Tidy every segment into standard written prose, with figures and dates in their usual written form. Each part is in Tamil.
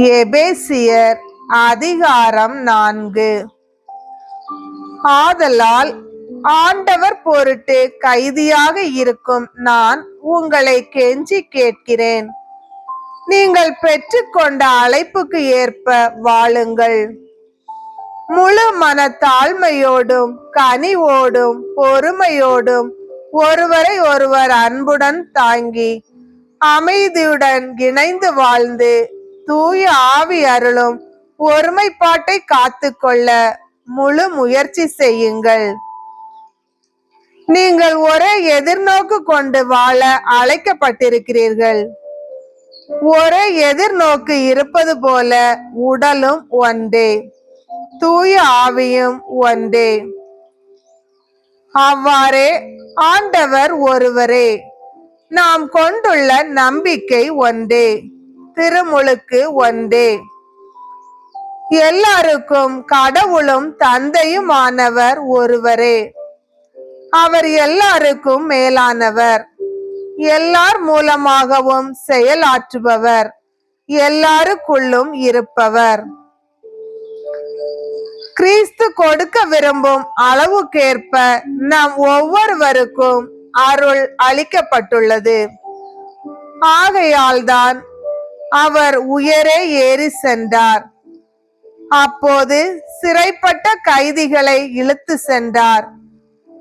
எபேசியர் அதிகாரம் 4. ஆதலால் ஆண்டவர் பொருட்டு கைதியாக இருக்கும் நான் உங்களை கெஞ்சி கேட்கிறேன், நீங்கள் பெற்றுக்கொண்ட அழைப்புக்கு ஏற்ப வாழுங்கள். முழு மன தாழ்மையோடும் கனிவோடும் பொறுமையோடும் ஒருவரை ஒருவர் அன்புடன் தாங்கி அமைதியுடன் இணைந்து வாழ்ந்து தூய ஆவி அருளும் ஒருமைப்பாட்டை காத்து கொள்ள முழு முயற்சி செய்யுங்கள். நீங்கள் ஒரே எதிர்நோக்கு கொண்டு வாழ அழைக்கப்பட்டிருக்கிறீர்கள். ஒரே எதிர்நோக்கு இருப்பது போல உடலும் ஒன்றே, தூய ஆவியும் ஒன்றே. அவ்வாறே ஆண்டவர் ஒருவரே, நாம் கொண்டுள்ள நம்பிக்கை ஒன்றே, திருமுழுக்கு ஒன்றே. எல்லாருக்கும் கடவுளும் தந்தையும் ஆனவர் ஒருவரே. அவர் எல்லாருக்கும் மேலானவர், எல்லார் மூலமாகவும் செயலாற்றுபவர், எல்லாருக்குள்ளும் இருப்பவர். கிறிஸ்து கொடுக்க விரும்பும் அளவுக்கேற்ப நம் ஒவ்வொருவருக்கும் அருள் அளிக்கப்பட்டுள்ளது. ஆகையால்தான் அவர் உயரே ஏறி சென்றார். அப்போது சிறைப்பட்ட கைதிகளை இழுத்து சென்றார்,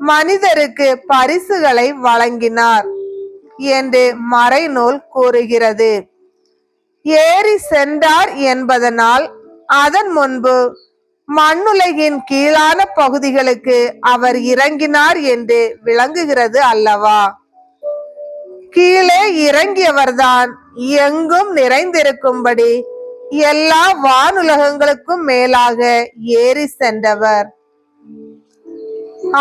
மனிதருக்கு பரிசுகளை வழங்கினார் என்று மறைநூல் கூறுகிறது. ஏறி சென்றார் என்பதனால் அதன் முன்பு மண்ணுலகின் கீழான பகுதிகளுக்கு அவர் இறங்கினார் என்று விளங்குகிறது அல்லவா? கீழே இறங்கியவர்தான் எங்கும் நிறைந்திருக்கும்படி எல்லா வானுலகங்களுக்கும் மேலாக ஏறி சென்றவர்.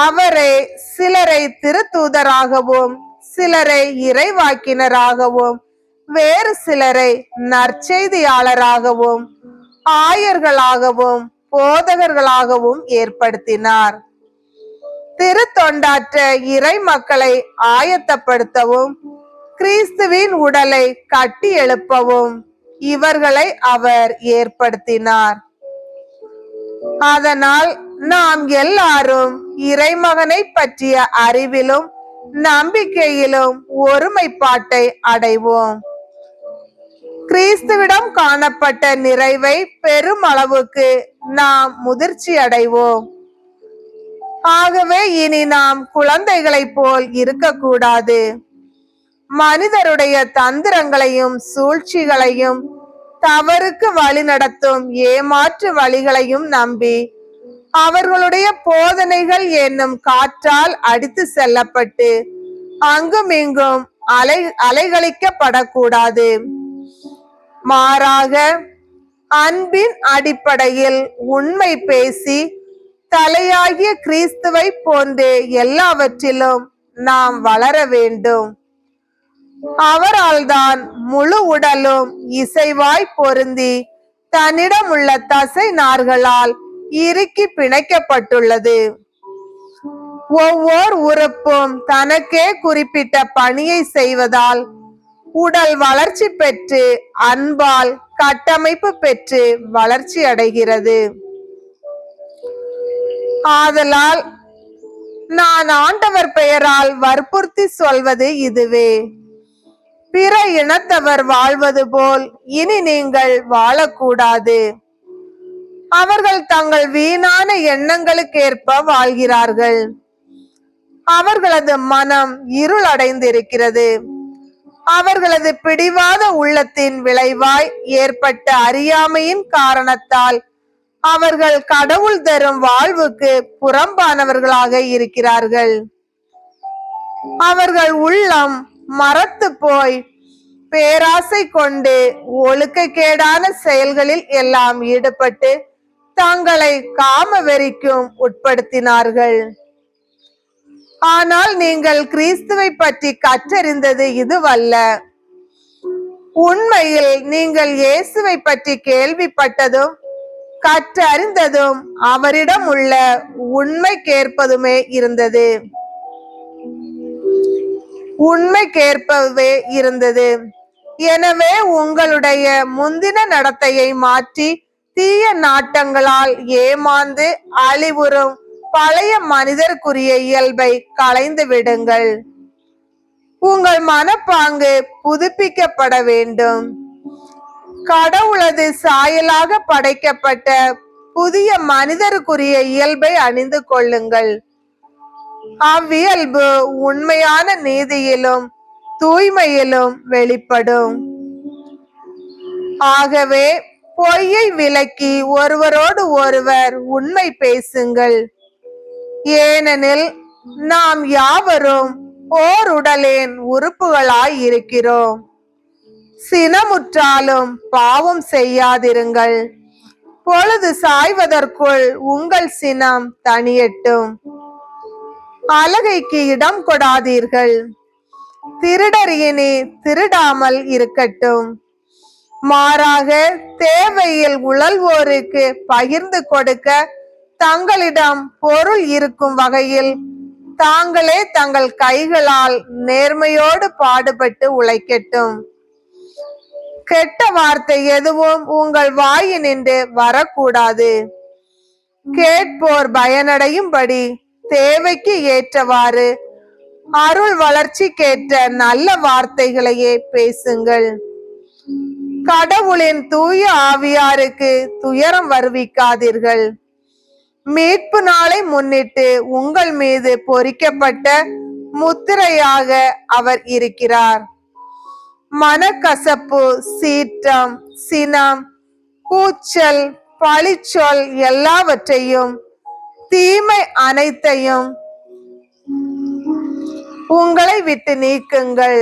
அவரே சிலரை திருத்தூதராகவும் சிலரை இறைவாக்கினராகவும் வேறு சிலரை நற்செய்தியாளராகவும் ஆயர்களாகவும் போதகர்களாகவும் ஏற்படுத்தினார். திருத்தொண்டாற்ற இறை மக்களை ஆயத்தப்படுத்தவும் கிறிஸ்துவின் உடலை கட்டி எழுப்பவும் இவர்களை அவர் ஏற்படுத்தினார். அதனால் நாம் எல்லாரும் இறைமகனை பற்றிய அறிவிலும் நம்பிக்கையிலும் ஒருமைப்பாட்டை அடைவோம். கிறிஸ்துவிடம் காணப்பட்ட நிறைவை பெரும் அளவுக்கு நாம் முதிர்ச்சி அடைவோம். ஆகவே இனி நாம் குழந்தைகளைப் போல் இருக்கக்கூடாது. மனிதருடைய தந்திரங்களையும் சூழ்ச்சிகளையும் தவறுக்கு வழி நடத்தும் ஏமாற்று வழிகளையும் நம்பி அவர்களுடைய போதனைகள் என்னும் காற்றால் அடித்து செல்லப்பட்டு அங்கும் இங்கும் அலைகளிக்கப்படக்கூடாது. மாறாக அன்பின் அடிப்படையில் உண்மை பேசி தலையாகிய கிறிஸ்துவை போன்று எல்லாவற்றிலும் நாம் வளர வேண்டும். அவரால் தான் முழு உடலும் இசைவாய் பொருந்தி தன்னிடம் உள்ள தசை நார்களால் இறுக்கி பிணைக்கப்பட்டுள்ளது. ஒவ்வொரு உறுப்பும் தனக்கே குறிப்பிட்ட பணியை செய்வதால் உடல் வளர்ச்சி பெற்று அன்பால் கட்டமைப்பு பெற்று வளர்ச்சி அடைகிறது. ஆதலால் நான் ஆண்டவர் பெயரால் வற்புறுத்தி சொல்வது இதுவே: பிற இனத்தவர் வாழ்வது போல் இனி நீங்கள் வாழக்கூடாது. அவர்கள் தங்கள் வீணான எண்ணங்களுக்கேற்ப வாழ்கிறார்கள். அவர்களது மனம் இருள் அடைந்திருக்கிறது. அவர்களது பிடிவாத உள்ளத்தின் விளைவாய் ஏற்பட்ட அறியாமையின் காரணத்தால் அவர்கள் கடவுள் தரும் வாழ்வுக்கு புறம்பானவர்களாக இருக்கிறார்கள். அவர்கள் உள்ளம் மரத்து போய் பேராசை கொண்டு ஒழுக்கக்கேடான செயல்களில் எல்லாம் ஈடுபட்டு தங்களை காம வெறிக்கும் உட்படுத்தினார்கள். ஆனால் நீங்கள் கிறிஸ்துவை பற்றி கற்றறிந்தது இதுவல்ல. உண்மையில் நீங்கள் இயேசுவை பற்றி கேள்விப்பட்டதும் கற்றறிந்ததும் அவரிடம் உள்ள உண்மைக்கேற்பதுமே இருந்தது. எனவே உங்களுடைய முந்தின நடத்தையை மாற்றி தீய நாட்டங்களால் ஏமாந்து அழிவுறும் பழைய மனிதருக்குரிய இயல்பை களைந்து விடுங்கள். உங்கள் மனப்பாங்கு புதுப்பிக்கப்பட வேண்டும். கடவுளது சாயலாக படைக்கப்பட்ட புதிய மனிதருக்குரிய இயல்பை அணிந்து கொள்ளுங்கள். அவ்வியல்பு உண்மையான நீதியிலும் தூய்மையிலும் வெளிப்படும். ஆகவே பொய்யை விலக்கி ஒருவரோடு ஒருவர் உண்மை பேசுங்கள். ஏனெனில் நாம் யாவரும் ஓர் உடலின் உறுப்புகளாய் இருக்கிறோம். சினமுற்றாலும் பாவம் செய்யாதிருங்கள். பொழுது சாய்வதற்குள் உங்கள் சினம் தணியட்டும். அலகைக்கு இடம் கொடாதீர்கள். திருடர் இனி திருடாமல் இருக்கட்டும். மாறாக தேவையில் உழல்வோருக்கு பகிர்ந்து கொடுக்க தங்களிடம் பொருள் இருக்கும் வகையில் தாங்களே தங்கள் கைகளால் நேர்மையோடு பாடுபட்டு உழைக்கட்டும். கெட்ட வார்த்தை எதுவும் உங்கள் வாயினின்று வரக்கூடாது. கேட்போர் பயனடையும்படி தேவைக்கு ஏற்றவாறு அருள் வளர்ச்சிக்கேற்ற நல்ல வார்த்தைகளையே பேசுங்கள். கடவுளின் தூய ஆவியாருக்கு துயரம் வருவிக்காதீர்கள். மீட்பு நாளை முன்னிட்டு உங்கள் மீது பொறிக்கப்பட்ட முத்திரையாக அவர் இருக்கிறார். மனக்கசப்பு, சீற்றம், சினம், கூச்சல், பழிச்சொல் எல்லாவற்றையும் தீமை அனைத்தையும் உங்களை விட்டு நீக்குங்கள்.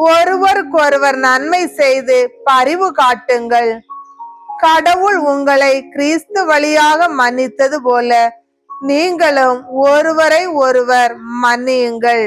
ஒருவருக்கொருவர் நன்மை செய்து பரிவு காட்டுங்கள். கடவுள் உங்களை கிறிஸ்து வழியாக மன்னித்தது போல நீங்களும் ஒருவரை ஒருவர் மன்னியுங்கள்.